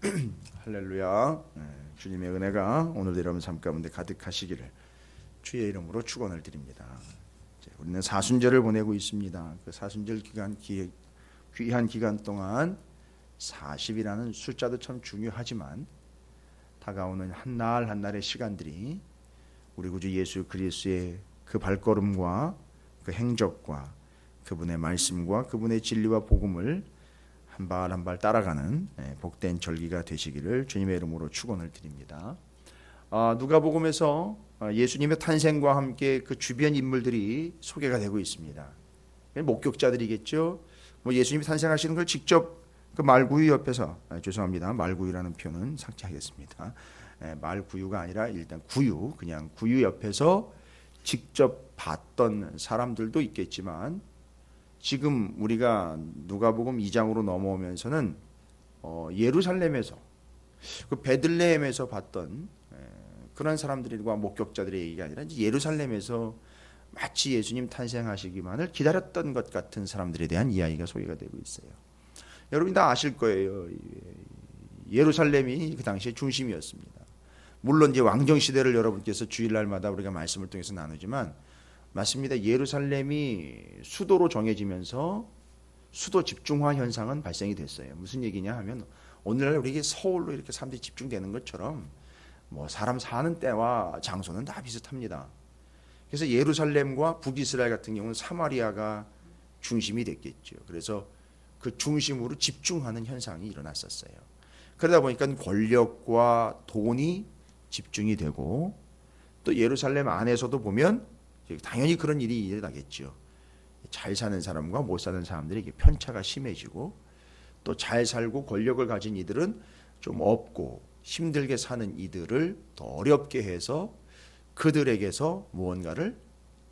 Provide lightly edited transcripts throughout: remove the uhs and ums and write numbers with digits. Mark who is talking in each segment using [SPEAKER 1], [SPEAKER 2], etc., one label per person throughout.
[SPEAKER 1] 할렐루야. 주님의 은혜가 오늘도 여러분 삶 가운데 가득하시기를 주의 이름으로 축원을 드립니다. 우리는 사순절을 보내고 있습니다. 그 사순절 기간 귀한 기간 동안 40이라는 숫자도 참 중요하지만 다가오는 한 날 한 날의 시간들이 우리 구주 예수 그리스도의 그 발걸음과 그 행적과 그분의 말씀과 그분의 진리와 복음을 한 발 한 발 따라가는 복된 절기가 되시기를 주님의 이름으로 축원을 드립니다. 누가복음에서 예수님의 탄생과 함께 그 주변 인물들이 소개가 되고 있습니다. 목격자들이겠죠. 예수님이 탄생하시는 걸 직접 그 말구유 옆에서 죄송합니다. 말구유라는 표현은 삭제하겠습니다. 말구유가 아니라 일단 구유, 그냥 구유 옆에서 직접 봤던 사람들도 있겠지만 지금 우리가 누가복음 2장으로 넘어오면서는 예루살렘에서 그 베들레헴에서 봤던 그런 사람들과 목격자들의 얘기가 아니라 이제 예루살렘에서 마치 예수님 탄생하시기만을 기다렸던 것 같은 사람들에 대한 이야기가 소개가 되고 있어요. 여러분 다 아실 거예요. 예루살렘이 그 당시의 중심이었습니다. 물론 이제 왕정 시대를 여러분께서 주일날마다 우리가 말씀을 통해서 나누지만 맞습니다. 예루살렘이 수도로 정해지면서 수도 집중화 현상은 발생이 됐어요. 무슨 얘기냐 하면 오늘날 우리에게 서울로 이렇게 사람들이 집중되는 것처럼 사람 사는 때와 장소는 다 비슷합니다. 그래서 예루살렘과 북이스라엘 같은 경우는 사마리아가 중심이 됐겠죠. 그래서 그 중심으로 집중하는 현상이 일어났었어요. 그러다 보니까 권력과 돈이 집중이 되고 또 예루살렘 안에서도 보면 당연히 그런 일이 일어나겠죠. 잘 사는 사람과 못 사는 사람들에게 편차가 심해지고 또 잘 살고 권력을 가진 이들은 좀 없고 힘들게 사는 이들을 더 어렵게 해서 그들에게서 무언가를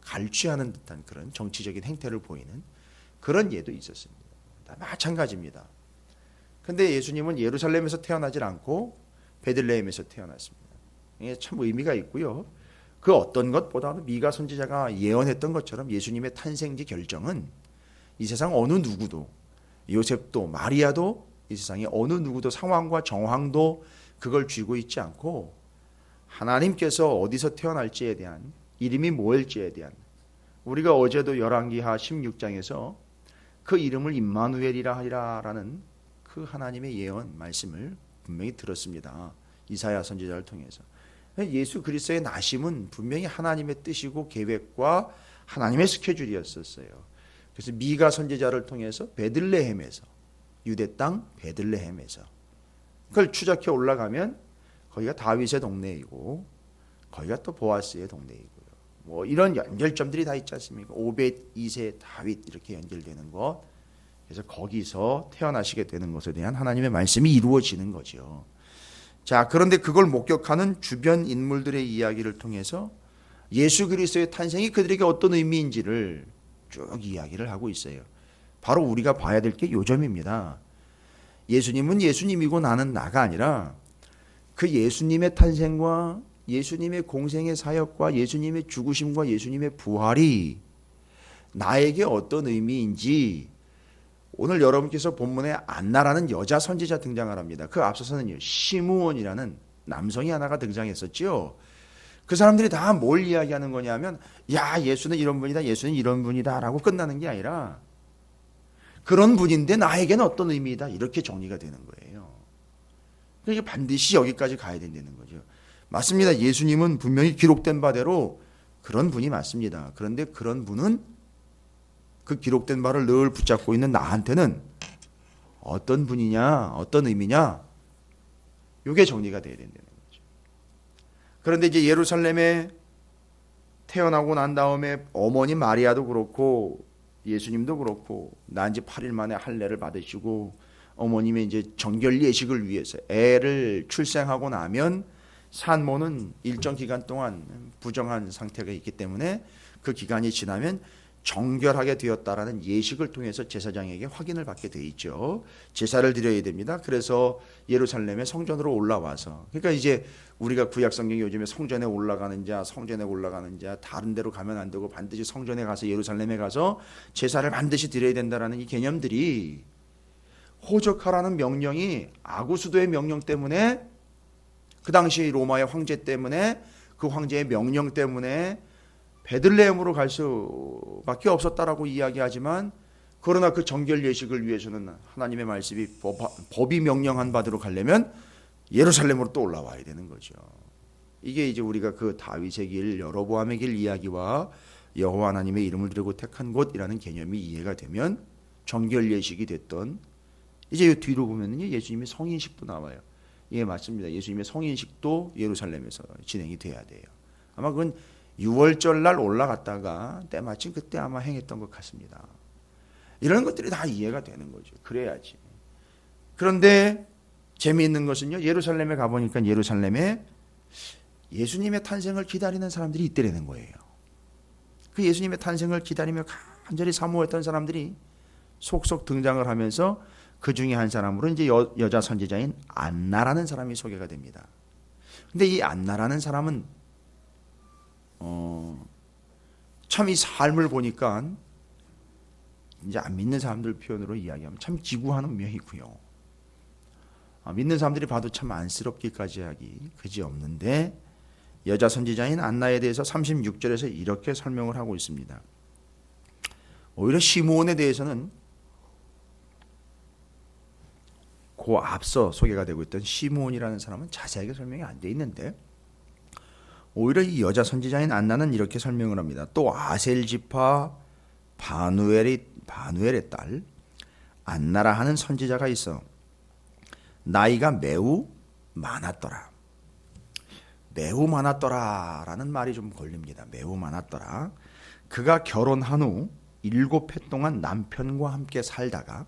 [SPEAKER 1] 갈취하는 듯한 그런 정치적인 행태를 보이는 그런 예도 있었습니다. 다 마찬가지입니다. 그런데 예수님은 예루살렘에서 태어나질 않고 베들레헴에서 태어났습니다. 이게 참 의미가 있고요. 그 어떤 것보다도 미가 선지자가 예언했던 것처럼 예수님의 탄생지 결정은 이 세상 어느 누구도 요셉도 마리아도 이 세상에 어느 누구도 상황과 정황도 그걸 쥐고 있지 않고 하나님께서 어디서 태어날지에 대한 이름이 뭐일지에 대한 우리가 어제도 열왕기하 16장에서 그 이름을 임마누엘이라 하리라라는 그 하나님의 예언 말씀을 분명히 들었습니다. 이사야 선지자를 통해서. 예수 그리스도의 나심은 분명히 하나님의 뜻이고 계획과 하나님의 스케줄이었었어요. 그래서 미가 선지자를 통해서 베들레헴에서 유대 땅 베들레헴에서 그걸 추적해 올라가면 거기가 다윗의 동네이고 거기가 또 보아스의 동네이고요. 이런 연결점들이 다 있지 않습니까? 오벳, 이세, 다윗 이렇게 연결되는 것. 그래서 거기서 태어나시게 되는 것에 대한 하나님의 말씀이 이루어지는 거죠. 자, 그런데 그걸 목격하는 주변 인물들의 이야기를 통해서 예수 그리스도의 탄생이 그들에게 어떤 의미인지를 쭉 이야기를 하고 있어요. 바로 우리가 봐야 될 게 요점입니다. 예수님은 예수님이고 나는 나가 아니라 그 예수님의 탄생과 예수님의 공생의 사역과 예수님의 죽으심과 예수님의 부활이 나에게 어떤 의미인지 오늘 여러분께서 본문에 안나라는 여자 선지자 등장을 합니다. 그 앞서서는요 시므온이라는 남성이 하나가 등장했었죠. 그 사람들이 다 뭘 이야기하는 거냐면 야 예수는 이런 분이다 예수는 이런 분이다 라고 끝나는 게 아니라 그런 분인데 나에게는 어떤 의미이다 이렇게 정리가 되는 거예요. 이게 반드시 여기까지 가야 된다는 거죠. 맞습니다. 예수님은 분명히 기록된 바대로 그런 분이 맞습니다. 그런데 그런 분은 그 기록된 바를 늘 붙잡고 있는 나한테는 어떤 분이냐 어떤 의미냐 이게 정리가 돼야 된다는 거죠. 그런데 이제 예루살렘에 태어나고 난 다음에 어머니 마리아도 그렇고 예수님도 그렇고 난 지 8일 만에 할례를 받으시고 어머님의 이제 정결 예식을 위해서 애를 출생하고 나면 산모는 일정 기간 동안 부정한 상태가 있기 때문에 그 기간이 지나면 정결하게 되었다라는 예식을 통해서 제사장에게 확인을 받게 돼 있죠. 제사를 드려야 됩니다. 그래서 예루살렘의 성전으로 올라와서 그러니까 이제 우리가 구약 성경이 요즘에 성전에 올라가는 자 다른 데로 가면 안 되고 반드시 성전에 가서 예루살렘에 가서 제사를 반드시 드려야 된다라는 이 개념들이 호적하라는 명령이 아구수도의 명령 때문에, 그 당시 로마의 황제 때문에, 그 황제의 명령 때문에 베들레헴으로 갈 수밖에 없었다라고 이야기하지만, 그러나 그 정결 예식을 위해서는 하나님의 말씀이 법이 명령한 바대로 가려면 예루살렘으로 또 올라와야 되는 거죠. 이게 이제 우리가 그 다윗의 길, 여로보암의 길 이야기와 여호와 하나님의 이름을 들고 택한 곳이라는 개념이 이해가 되면 정결 예식이 됐던, 이제 뒤로 보면은 예수님의 성인식도 나와요. 예, 맞습니다. 예수님의 성인식도 예루살렘에서 진행이 돼야 돼요. 아마 그건 6월절 날 올라갔다가 때마침 그때 아마 행했던 것 같습니다. 이런 것들이 다 이해가 되는 거죠. 그래야지. 그런데 재미있는 것은요, 예루살렘에 가보니까 예루살렘에 예수님의 탄생을 기다리는 사람들이 있더라는 거예요. 그 예수님의 탄생을 기다리며 간절히 사모했던 사람들이 속속 등장을 하면서 그 중에 한 사람으로 이제 여자 선지자인 안나라는 사람이 소개가 됩니다. 근데 이 안나라는 사람은 참 이 삶을 보니까 이제 안 믿는 사람들 표현으로 이야기하면 참 지구하는 명이고요. 믿는 사람들이 봐도 참 안쓰럽기까지 하기 그지없는데, 여자 선지자인 안나에 대해서 36절에서 이렇게 설명을 하고 있습니다. 오히려 시므온에 대해서는 그 앞서 소개가 되고 있던 시므온이라는 사람은 자세하게 설명이 안 돼 있는데, 오히려 이 여자 선지자인 안나는 이렇게 설명을 합니다. 또 아셀 지파 바누엘의 딸 안나라 하는 선지자가 있어 나이가 매우 많았더라. 매우 많았더라라는 말이 좀 걸립니다. 매우 많았더라. 그가 결혼한 후 7해 동안 남편과 함께 살다가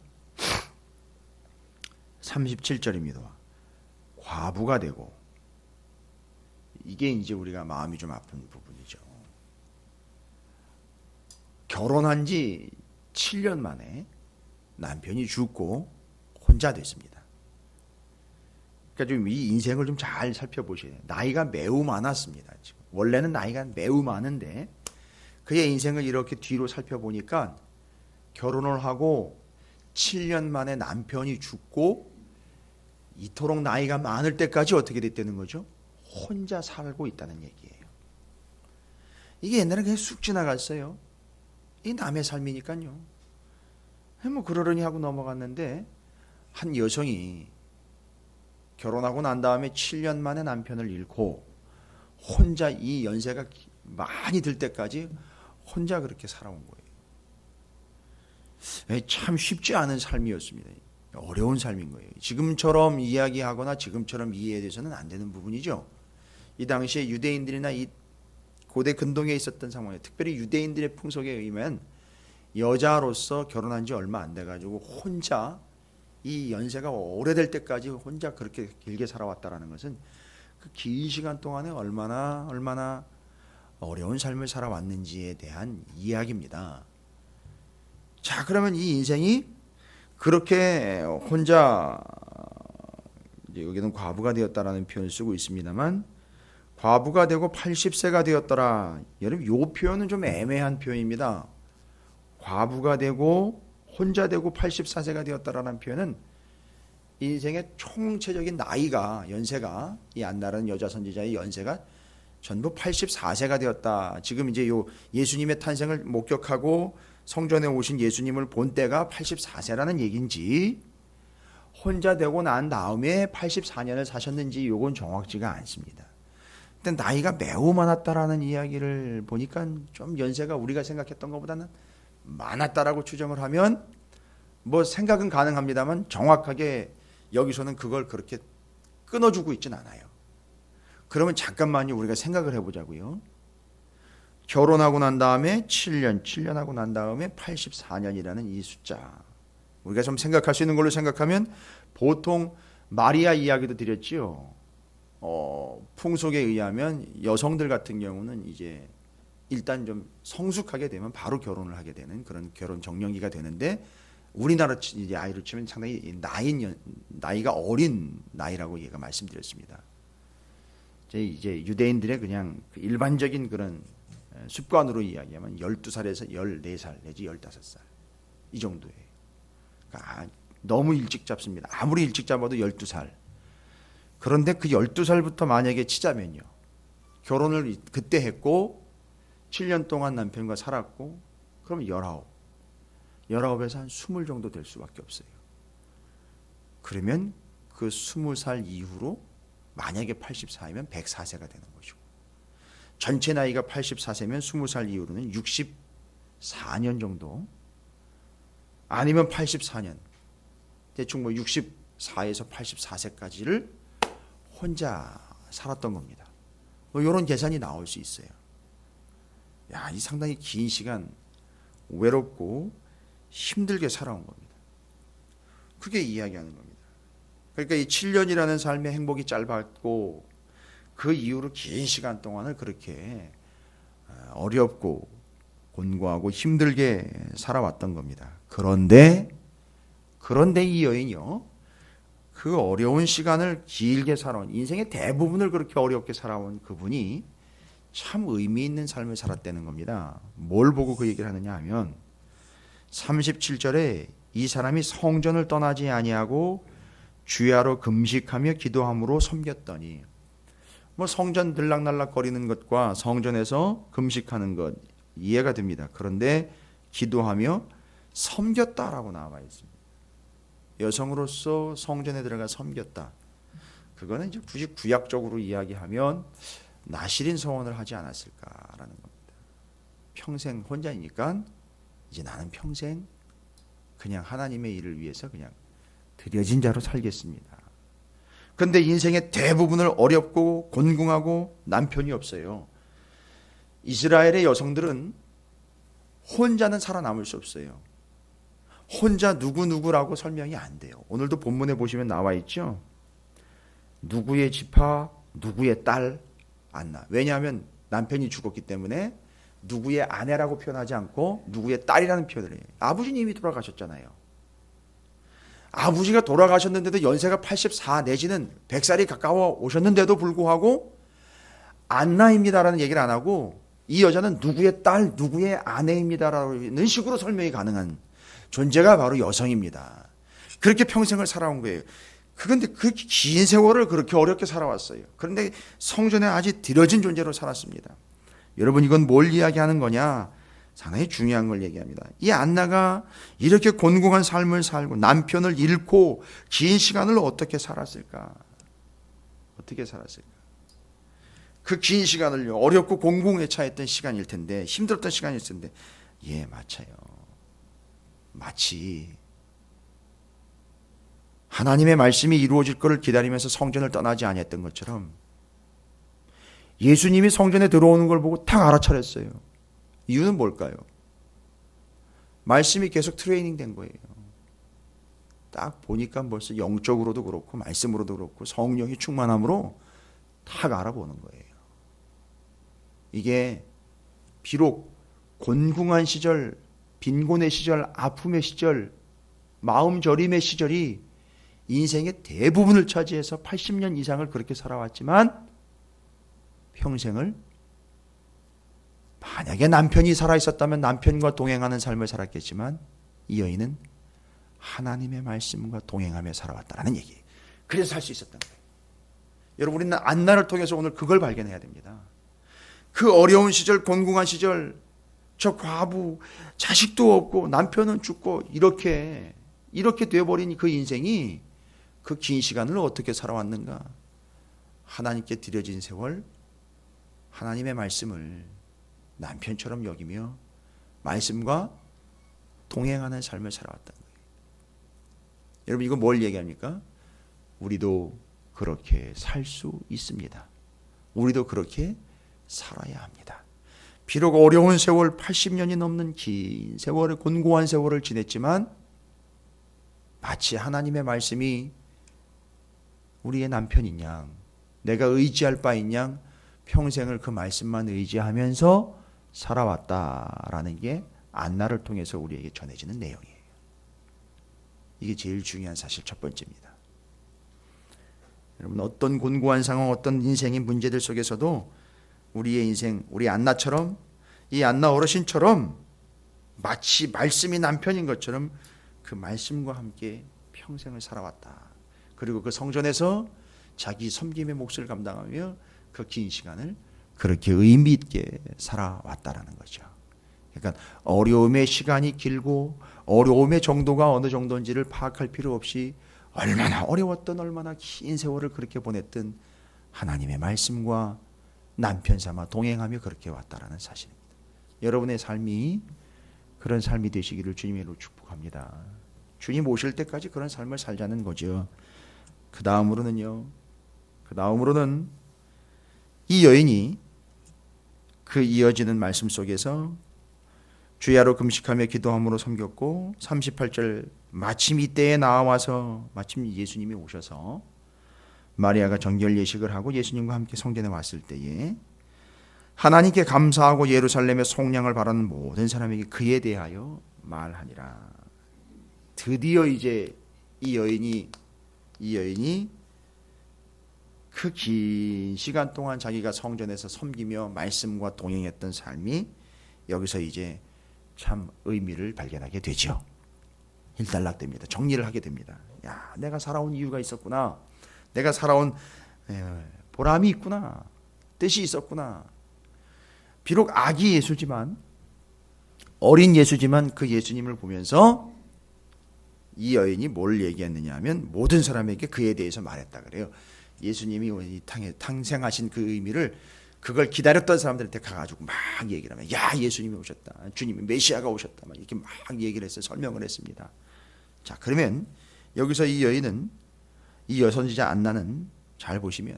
[SPEAKER 1] 37절입니다. 과부가 되고, 이게 이제 우리가 마음이 좀 아픈 부분이죠. 결혼한 지 7년 만에 남편이 죽고 혼자 됐습니다. 그러니까 좀 이 인생을 좀 잘 살펴보셔야 돼요. 나이가 매우 많았습니다. 지금. 원래는 나이가 매우 많은데 그의 인생을 이렇게 뒤로 살펴보니까 결혼을 하고 7년 만에 남편이 죽고 이토록 나이가 많을 때까지 어떻게 됐다는 거죠? 혼자 살고 있다는 얘기예요. 이게 옛날에 그냥 쑥 지나갔어요. 이 남의 삶이니까요. 뭐 그러려니 하고 넘어갔는데, 한 여성이 결혼하고 난 다음에 7년 만에 남편을 잃고 혼자 이 연세가 많이 들 때까지 혼자 그렇게 살아온 거예요. 참 쉽지 않은 삶이었습니다. 어려운 삶인 거예요. 지금처럼 이야기하거나 지금처럼 이해돼서는 안 되는 부분이죠. 이 당시에 유대인들이나 이 고대 근동에 있었던 상황에, 특별히 유대인들의 풍속에 의하면 여자로서 결혼한 지 얼마 안 돼가지고 혼자 이 연세가 오래될 때까지 혼자 그렇게 길게 살아왔다라는 것은 그 긴 시간 동안에 얼마나 어려운 삶을 살아왔는지에 대한 이야기입니다. 자, 그러면 이 인생이 그렇게 혼자, 이제 여기는 과부가 되었다라는 표현을 쓰고 있습니다만, 과부가 되고 80세가 되었더라. 여러분, 이 표현은 좀 애매한 표현입니다. 과부가 되고 혼자 되고 84세가 되었다라는 표현은 인생의 총체적인 나이가, 연세가, 이 안나라는 여자 선지자의 연세가 전부 84세가 되었다. 지금 이제 요 예수님의 탄생을 목격하고 성전에 오신 예수님을 본 때가 84세라는 얘기인지, 혼자 되고 난 다음에 84년을 사셨는지 요건 정확지가 않습니다. 근데 나이가 매우 많았다라는 이야기를 보니까 좀 연세가 우리가 생각했던 것보다는 많았다라고 추정을 하면 뭐 생각은 가능합니다만 정확하게 여기서는 그걸 그렇게 끊어주고 있진 않아요. 그러면 잠깐만요, 우리가 생각을 해보자고요. 결혼하고 난 다음에 7년 하고 난 다음에 84년이라는 이 숫자, 우리가 좀 생각할 수 있는 걸로 생각하면, 보통 마리아 이야기도 드렸지요. 풍속에 의하면 여성들 같은 경우는 이제 일단 좀 성숙하게 되면 바로 결혼을 하게 되는 그런 결혼 정년기가 되는데, 우리나라 이제 아이로 치면 상당히 나이가 어린 나이라고 얘가 말씀드렸습니다. 이제 유대인들의 그냥 일반적인 그런 습관으로 이야기하면 12살에서 14살 내지 15살 이 정도예요. 그러니까 너무 일찍 잡습니다. 아무리 일찍 잡아도 12살. 그런데 그 12살부터 만약에 치자면요. 결혼을 그때 했고 7년 동안 남편과 살았고 그러면 19. 19에서 한 20 정도 될 수밖에 없어요. 그러면 그 20살 이후로 만약에 84이면 104세가 되는 것이고 전체 나이가 84세면 20살 이후로는 64년 정도 아니면 84년 대충 뭐 64에서 84세까지를 혼자 살았던 겁니다. 뭐 이런 계산이 나올 수 있어요. 야, 이 상당히 긴 시간 외롭고 힘들게 살아온 겁니다. 그게 이야기하는 겁니다. 그러니까 이 7년이라는 삶의 행복이 짧았고 그 이후로 긴 시간 동안을 그렇게 어렵고 곤고하고 힘들게 살아왔던 겁니다. 그런데 이 여인이요. 그 어려운 시간을 길게 살아온 인생의 대부분을 그렇게 어렵게 살아온 그분이 참 의미 있는 삶을 살았다는 겁니다. 뭘 보고 그 얘기를 하느냐 하면 37절에 이 사람이 성전을 떠나지 아니하고 주야로 금식하며 기도함으로 섬겼더니 뭐 성전 들락날락 거리는 것과 성전에서 금식하는 것 이해가 됩니다. 그런데 기도하며 섬겼다라고 나와 있습니다. 여성으로서 성전에 들어가 섬겼다. 그거는 이제 굳이 구약적으로 이야기하면 나실인 서원을 하지 않았을까라는 겁니다. 평생 혼자이니까 이제 나는 평생 그냥 하나님의 일을 위해서 그냥 드려진 자로 살겠습니다. 그런데 인생의 대부분을 어렵고 곤궁하고 남편이 없어요. 이스라엘의 여성들은 혼자는 살아남을 수 없어요. 혼자 누구라고 설명이 안 돼요. 오늘도 본문에 보시면 나와 있죠. 누구의 지파, 누구의 딸, 안나. 왜냐하면 남편이 죽었기 때문에 누구의 아내라고 표현하지 않고 누구의 딸이라는 표현을 해요. 아버지님이 돌아가셨잖아요. 아버지가 돌아가셨는데도 연세가 84 내지는 100살이 가까워 오셨는데도 불구하고 안나입니다라는 얘기를 안 하고 이 여자는 누구의 딸, 누구의 아내입니다라는 식으로 설명이 가능한 존재가 바로 여성입니다. 그렇게 평생을 살아온 거예요. 그런데 그 긴 세월을 그렇게 어렵게 살아왔어요. 그런데 성전에 아주 들여진 존재로 살았습니다. 여러분 이건 뭘 이야기하는 거냐? 상당히 중요한 걸 얘기합니다. 이 안나가 이렇게 곤궁한 삶을 살고 남편을 잃고 긴 시간을 어떻게 살았을까? 어떻게 살았을까? 그 긴 시간을요. 어렵고 공공에 차있던 시간일 텐데 힘들었던 시간일 텐데 예, 맞아요. 마치 하나님의 말씀이 이루어질 것을 기다리면서 성전을 떠나지 아니했던 것처럼 예수님이 성전에 들어오는 걸 보고 탁 알아차렸어요. 이유는 뭘까요? 말씀이 계속 트레이닝 된 거예요. 딱 보니까 벌써 영적으로도 그렇고 말씀으로도 그렇고 성령이 충만함으로 탁 알아보는 거예요. 이게 비록 곤궁한 시절, 빈곤의 시절, 아픔의 시절, 마음 저림의 시절이 인생의 대부분을 차지해서 80년 이상을 그렇게 살아왔지만 평생을 만약에 남편이 살아있었다면 남편과 동행하는 삶을 살았겠지만 이 여인은 하나님의 말씀과 동행하며 살아왔다는 얘기예요. 그래서 살 수 있었던 거예요. 여러분 우리는 안나를 통해서 오늘 그걸 발견해야 됩니다. 그 어려운 시절, 곤궁한 시절, 저 과부, 자식도 없고 남편은 죽고 이렇게 되어버린 그 인생이 그 긴 시간을 어떻게 살아왔는가? 하나님께 드려진 세월, 하나님의 말씀을 남편처럼 여기며 말씀과 동행하는 삶을 살아왔다는 거예요. 여러분 이거 뭘 얘기합니까? 우리도 그렇게 살 수 있습니다. 우리도 그렇게 살아야 합니다. 비록 어려운 세월 80년이 넘는 긴 세월을 곤고한 세월을 지냈지만 마치 하나님의 말씀이 우리의 남편인 양 내가 의지할 바인 양 평생을 그 말씀만 의지하면서 살아왔다라는 게 안나를 통해서 우리에게 전해지는 내용이에요. 이게 제일 중요한 사실 첫 번째입니다. 여러분 어떤 곤고한 상황, 어떤 인생의 문제들 속에서도 우리의 인생, 우리 안나처럼 이 안나 어르신처럼 마치 말씀이 남편인 것처럼 그 말씀과 함께 평생을 살아왔다. 그리고 그 성전에서 자기 섬김의 몫을 감당하며 그 긴 시간을 그렇게 의미 있게 살아왔다라는 거죠. 그러니까 어려움의 시간이 길고 어려움의 정도가 어느 정도인지를 파악할 필요 없이 얼마나 어려웠던 얼마나 긴 세월을 그렇게 보냈던 하나님의 말씀과 남편 삼아 동행하며 그렇게 왔다라는 사실입니다. 여러분의 삶이 그런 삶이 되시기를 주님으로 축복합니다. 주님 오실 때까지 그런 삶을 살자는 거죠. 그 다음으로는 이 여인이 그 이어지는 말씀 속에서 주야로 금식하며 기도함으로 섬겼고 38절 마침 이때에 나와서 마침 예수님이 오셔서 마리아가 정결 예식을 하고 예수님과 함께 성전에 왔을 때에 하나님께 감사하고 예루살렘의 속량을 바라는 모든 사람에게 그에 대하여 말하니라. 드디어 이제 이 여인이 그 긴 시간 동안 자기가 성전에서 섬기며 말씀과 동행했던 삶이 여기서 이제 참 의미를 발견하게 되죠. 일단락됩니다. 정리를 하게 됩니다. 야, 내가 살아온 이유가 있었구나. 내가 살아온 보람이 있구나. 뜻이 있었구나. 비록 아기 예수지만 어린 예수지만 그 예수님을 보면서 이 여인이 뭘 얘기했느냐 하면 모든 사람에게 그에 대해서 말했다 그래요. 예수님이 이 땅에 탄생하신 그 의미를 그걸 기다렸던 사람들한테 가가지고 막 얘기를 하면 야 예수님이 오셨다. 주님이 메시아가 오셨다. 막 이렇게 막 얘기를 했어요. 설명을 했습니다. 자 그러면 여기서 이 여인은 이 여선지자 안나는 잘 보시면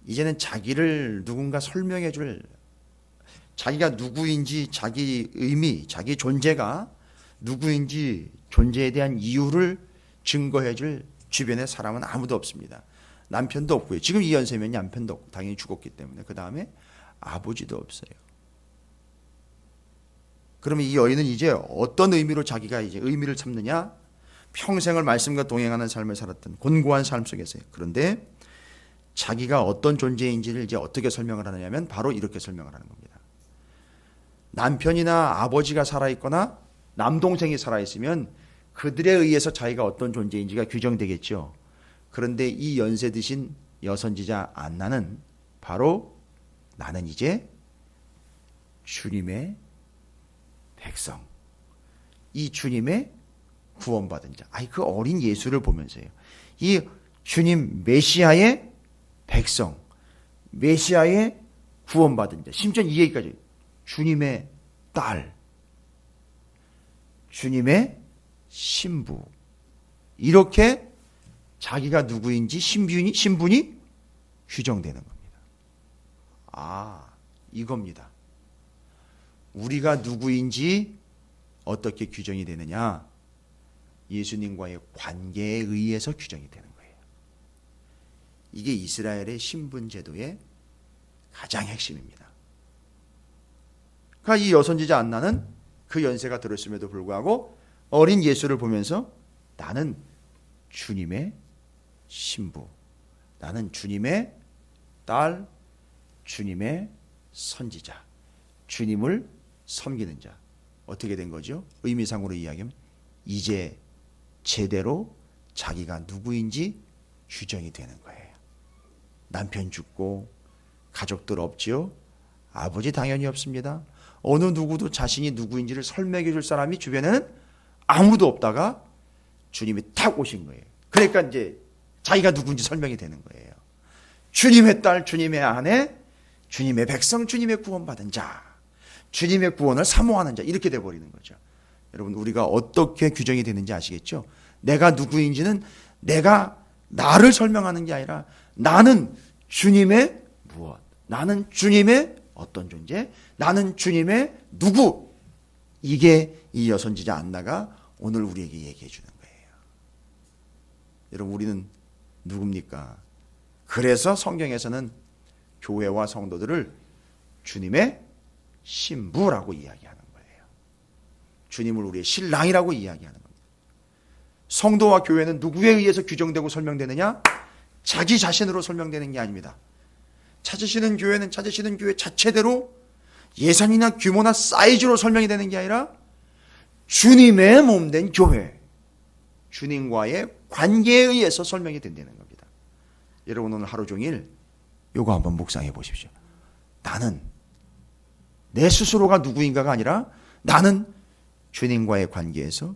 [SPEAKER 1] 이제는 자기를 누군가 설명해 줄 자기가 누구인지 자기 의미 자기 존재가 누구인지 존재에 대한 이유를 증거해 줄 주변에 사람은 아무도 없습니다. 남편도 없고요. 지금 이 연세면 남편도 없고 당연히 죽었기 때문에 그 다음에 아버지도 없어요. 그러면 이 여인은 이제 어떤 의미로 자기가 이제 의미를 찾느냐? 평생을 말씀과 동행하는 삶을 살았던 곤고한 삶 속에서요. 그런데 자기가 어떤 존재인지를 이제 어떻게 설명을 하느냐면 바로 이렇게 설명을 하는 겁니다. 남편이나 아버지가 살아있거나 남동생이 살아있으면 그들에 의해서 자기가 어떤 존재인지가 규정되겠죠. 그런데 이 연세 드신 여선지자 안나는 바로 나는 이제 주님의 백성, 이 주님의 구원받은 자. 그 어린 예수를 보면서요. 이 주님 메시아의 백성, 메시아의 구원받은 자. 심지어 이 얘기까지 주님의 딸, 주님의 신부. 이렇게 자기가 누구인지 신분이 규정되는 겁니다. 이겁니다. 우리가 누구인지 어떻게 규정이 되느냐? 예수님과의 관계에 의해서 규정이 되는 거예요. 이게 이스라엘의 신분 제도의 가장 핵심입니다. 그러니까 이 여선지자 안나는 그 연세가 들었음에도 불구하고 어린 예수를 보면서 나는 주님의 신부, 나는 주님의 딸, 주님의 선지자, 주님을 섬기는 자. 어떻게 된 거죠? 의미상으로 이야기하면 이제 제대로 자기가 누구인지 규정이 되는 거예요. 남편 죽고 가족들 없지요? 아버지 당연히 없습니다. 어느 누구도 자신이 누구인지를 설명해 줄 사람이 주변에는 아무도 없다가 주님이 탁 오신 거예요. 그러니까 이제 자기가 누군지 설명이 되는 거예요. 주님의 딸, 주님의 아내, 주님의 백성, 주님의 구원받은 자, 주님의 구원을 사모하는 자, 이렇게 돼버리는 거죠. 여러분 우리가 어떻게 규정이 되는지 아시겠죠? 내가 누구인지는 내가 나를 설명하는 게 아니라 나는 주님의 무엇, 나는 주님의 어떤 존재, 나는 주님의 누구. 이게 이 여선지자 안나가 오늘 우리에게 얘기해 주는 거예요. 여러분 우리는 누굽니까? 그래서 성경에서는 교회와 성도들을 주님의 신부라고 이야기하는 거예요. 주님을 우리의 신랑이라고 이야기하는 겁니다. 성도와 교회는 누구에 의해서 규정되고 설명되느냐? 자기 자신으로 설명되는 게 아닙니다. 찾으시는 교회는 찾으시는 교회 자체대로 예산이나 규모나 사이즈로 설명이 되는 게 아니라 주님의 몸된 교회, 주님과의 관계에 의해서 설명이 된다는 겁니다. 여러분 오늘 하루 종일 요거 한번 묵상해 보십시오. 나는 내 스스로가 누구인가가 아니라 나는 주님과의 관계에서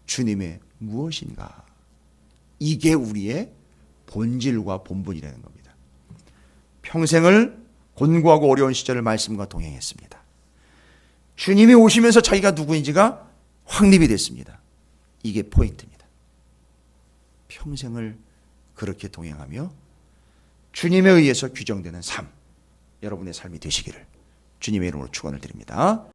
[SPEAKER 1] 주님의 무엇인가. 이게 우리의 본질과 본분이라는 겁니다. 평생을 곤고하고 어려운 시절을 말씀과 동행했습니다. 주님이 오시면서 자기가 누구인지가 확립이 됐습니다. 이게 포인트입니다. 평생을 그렇게 동행하며 주님에 의해서 규정되는 삶, 여러분의 삶이 되시기를 주님의 이름으로 축원을 드립니다.